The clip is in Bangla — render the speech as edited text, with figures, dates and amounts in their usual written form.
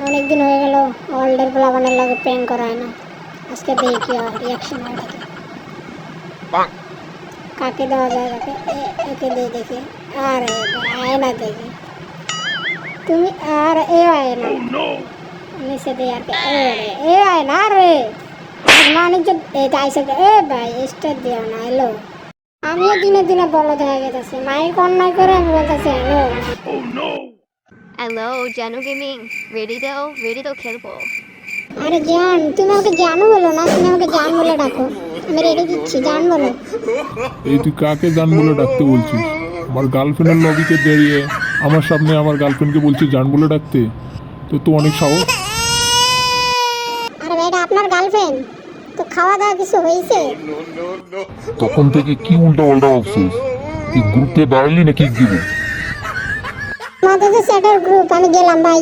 অনেকদিন হয়ে গেল ওয়ার্ল্ডের প্লাবানের লগে প্র্যাঙ্ক করা হয় না। আজকে দেখি কি হয়, রিয়াকশন হয় দেখি। কাকে দেওয়া যায় তাকে? একে দিয়ে দেখি। আরে আয় না দেখি তুমি, আর এ আয় না নিচে দিয়ে আর এ আয় না রে মানিক যাইছে। এ ভাই স্টার দিও না। হ্যালো, আমিও দিনে দিনে বলদ হয়ে গেছি। মাইক অন্যায় করে আমি বলতেছি হ্যালো। হ্যালো জানু গেমিং, রেডি তো খেলবো। আরে জান, তুমি আমাকে জানু বলো না, তুমি আমাকে জান বলে ডাকো। আমি রেডি দিচ্ছি, জান বলো। এই তুই কাকে জান বলে ডাকতে বলছিস? আমার গার্লফ্রেন্ডের লবিতে দাঁড়িয়ে আমার সামনে আমার গার্লফ্রেন্ডকে বলছিস জান বলে ডাকতে? তো তো অনেক সাহস। আরে ভাই, এটা আপনার গার্লফ্রেন্ড তো? খাওয়া দাওয়া কিছু হয়েছে? তখন থেকে কি উল্টা পাল্টা ভাবছিস? তুই গ্রুপে দাঁড়ালি না কিক দিব? আমাদের তো সেটার গ্রুপ, আমি গেলাম ভাই।